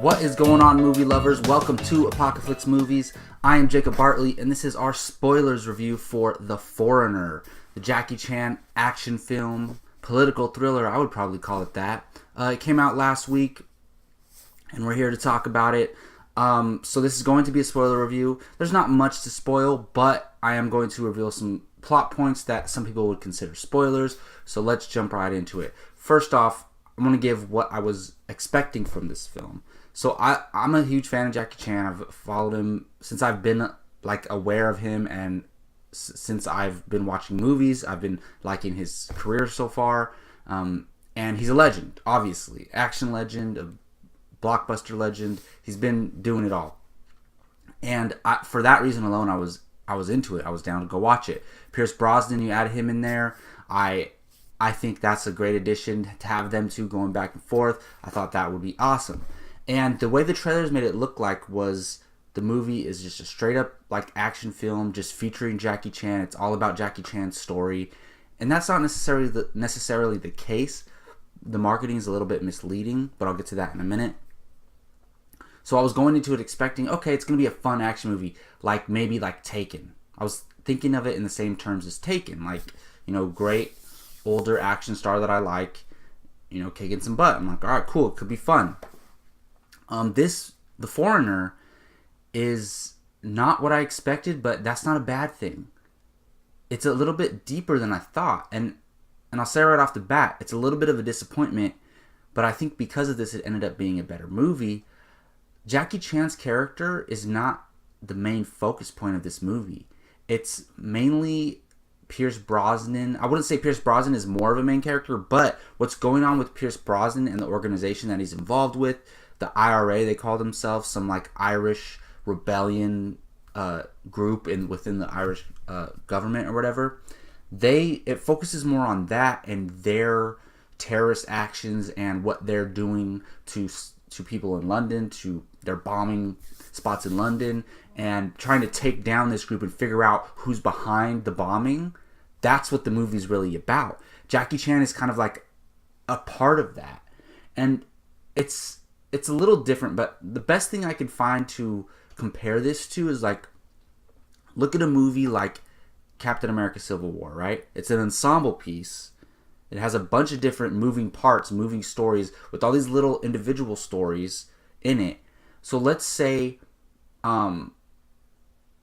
What is going on, movie lovers? Welcome to Apocalypse Movies. I am Jacob Bartley, and this is our spoilers review for The Foreigner, the Jackie Chan action film, political thriller, I would probably call it that. It came out last week, and we're here to talk about it. So this is going to be a spoiler review. There's not much to spoil, but I am going to reveal some plot points that some people would consider spoilers, so let's jump right into it. First off, I'm going to give what I was expecting from this film. So I'm a huge fan of Jackie Chan. I've followed him since I've been aware of him, and since I've been watching movies. I've been liking his career so far, and he's a legend, obviously. Action legend, a blockbuster legend. He's been doing it all, and for that reason alone, I was into it. I was down to go watch it. Pierce Brosnan, you add him in there. I think that's a great addition to have them two going back and forth. I thought that would be awesome. And the way the trailers made it look like was the movie is just a straight up action film, just featuring Jackie Chan. It's all about Jackie Chan's story, and that's not necessarily the case. The marketing is a little bit misleading, but I'll get to that in a minute. So I was going into it expecting, okay, it's going to be a fun action movie, maybe Taken. I was thinking of it in the same terms as Taken, great older action star that I like, kicking some butt. I'm like, all right, cool, it could be fun. The Foreigner is not what I expected, but that's not a bad thing. It's a little bit deeper than I thought, and I'll say right off the bat, it's a little bit of a disappointment, but I think because of this, it ended up being a better movie. Jackie Chan's character is not the main focus point of this movie. It's mainly Pierce Brosnan. I wouldn't say Pierce Brosnan is more of a main character, but what's going on with Pierce Brosnan and the organization that he's involved with, the IRA, they call themselves, some Irish rebellion group within the Irish government or whatever. It focuses more on that and their terrorist actions and what they're doing to people in London, to their bombing spots in London, and trying to take down this group and figure out who's behind the bombing. That's what the movie's really about. Jackie Chan is kind of a part of that, and it's a little different, but the best thing I could find to compare this to is look at a movie like Captain America Civil War, right? It's an ensemble piece. It has a bunch of different moving parts, moving stories, with all these little individual stories in it. So let's say Robert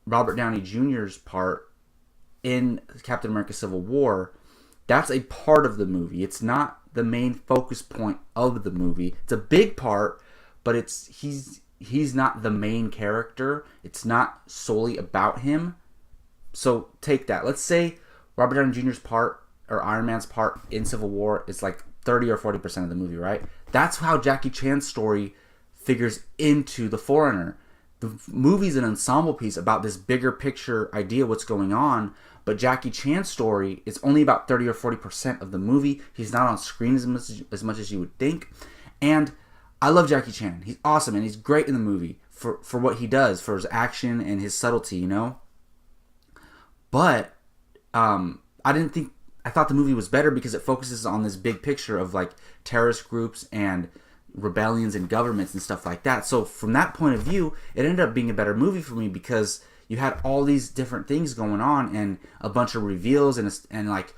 Downey Jr.'s part in Captain America Civil War, that's a part of the movie. It's not the main focus point of the movie. It's a big part, but he's not the main character. It's not solely about him. So take that. Let's say Robert Downey Jr.'s part, or Iron Man's part in Civil War, is 30 or 40% of the movie, right? That's how Jackie Chan's story figures into The Foreigner. The movie's an ensemble piece about this bigger picture idea, what's going on, but Jackie Chan's story is only about 30 or 40% of the movie. He's not on screen as much as you would think. And I love Jackie Chan. He's awesome, and he's great in the movie for what he does, for his action and his subtlety, But I thought the movie was better because it focuses on this big picture of terrorist groups and rebellions and governments and stuff like that. So from that point of view, it ended up being a better movie for me because you had all these different things going on and a bunch of reveals and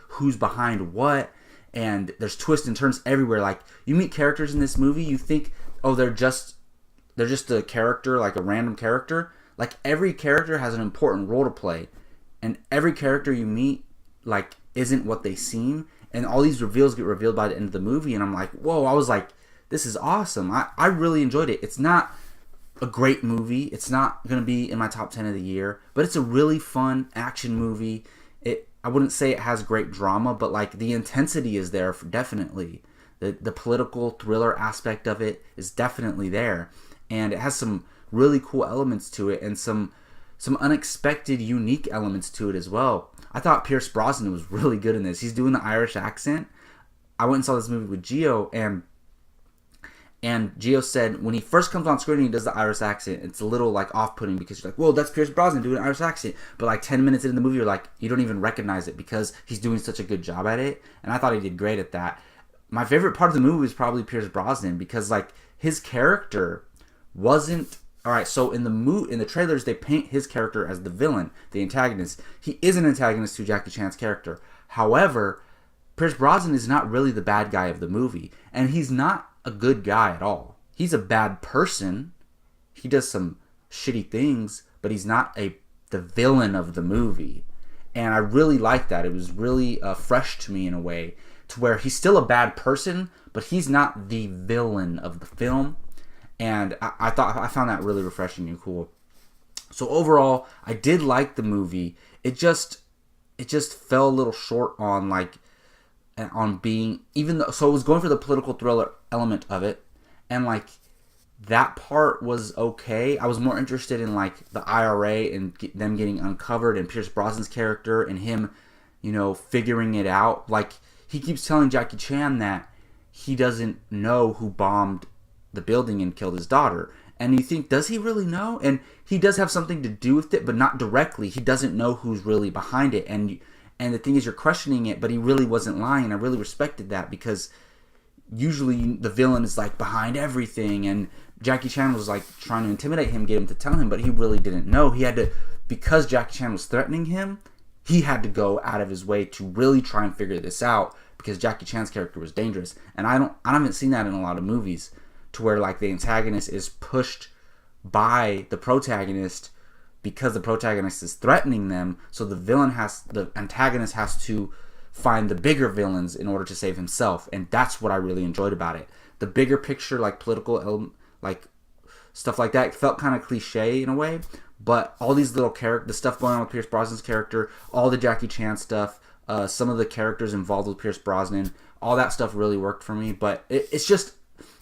who's behind what, and there's twists and turns everywhere. You meet characters in this movie, you think, oh, they're just a character, a random character. Every character has an important role to play, and every character you meet isn't what they seem, and all these reveals get revealed by the end of the movie, and I'm like, whoa, I was this is awesome. I really enjoyed it. It's not a great movie. It's not going to be in my top 10 of the year, but it's a really fun action movie. I wouldn't say it has great drama, but the intensity is there definitely. The political thriller aspect of it is definitely there, and it has some really cool elements to it and some unexpected, unique elements to it as well. I thought Pierce Brosnan was really good in this. He's doing the Irish accent. I went and saw this movie with Gio, and Gio said when he first comes on screen and he does the Irish accent, it's a little off-putting because you're whoa, that's Pierce Brosnan doing an Irish accent. But 10 minutes into the movie, you're you don't even recognize it because he's doing such a good job at it. And I thought he did great at that. My favorite part of the movie was probably Pierce Brosnan because his character wasn't. All right, so in the trailers, they paint his character as the villain, the antagonist. He is an antagonist to Jackie Chan's character. However, Pierce Brosnan is not really the bad guy of the movie, and he's not a good guy at all. He's a bad person. He does some shitty things, but he's not the villain of the movie. And I really like that. It was really fresh to me in a way, to where he's still a bad person, but he's not the villain of the film. And I found that really refreshing and cool. So overall, I did like the movie. It just fell a little short on being, even though, so it was going for the political thriller element of it, and like that part was okay. I was more interested in like the IRA and them getting uncovered, and Pierce Brosnan's character and him, figuring it out. Like, he keeps telling Jackie Chan that he doesn't know who bombed the building and killed his daughter. And you think, does he really know? And he does have something to do with it, but not directly. He doesn't know who's really behind it. And the thing is, you're questioning it, but he really wasn't lying. I really respected that, because usually the villain is like behind everything, and Jackie Chan was like trying to intimidate him, get him to tell him, but he really didn't know. He had to, because Jackie Chan was threatening him, he had to go out of his way to really try and figure this out, because Jackie Chan's character was dangerous. And I haven't seen that in a lot of movies, to where like the antagonist is pushed by the protagonist because the protagonist is threatening them, so the antagonist has to find the bigger villains in order to save himself. And that's what I really enjoyed about it. The bigger picture, like political, like stuff like that, felt kind of cliche in a way, but all these little the stuff going on with Pierce Brosnan's character, all the Jackie Chan stuff, some of the characters involved with Pierce Brosnan, all that stuff really worked for me. But it's just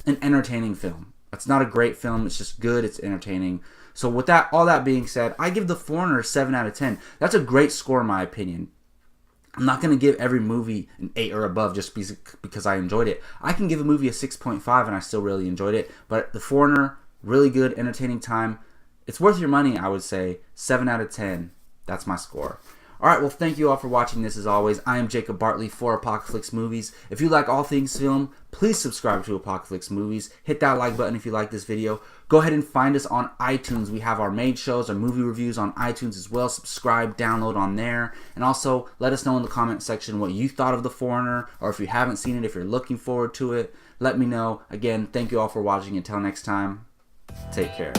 an entertaining film. It's not a great film, it's just good, it's entertaining. So with that, all that being said, I give The Foreigner a 7 out of 10. That's a great score in my opinion. I'm not going to give every movie an 8 or above just because I enjoyed it. I can give a movie a 6.5 and I still really enjoyed it. But The Foreigner, really good, entertaining time. It's worth your money, I would say. 7 out of 10. That's my score. Alright, well, thank you all for watching this as always. I am Jacob Bartley for Apocalypse Movies. If you like all things film, please subscribe to Apocalypse Movies. Hit that like button if you like this video. Go ahead and find us on iTunes. We have our made shows, our movie reviews on iTunes as well. Subscribe, download on there. And also, let us know in the comment section what you thought of The Foreigner, or if you haven't seen it, if you're looking forward to it, let me know. Again, thank you all for watching. Until next time, take care.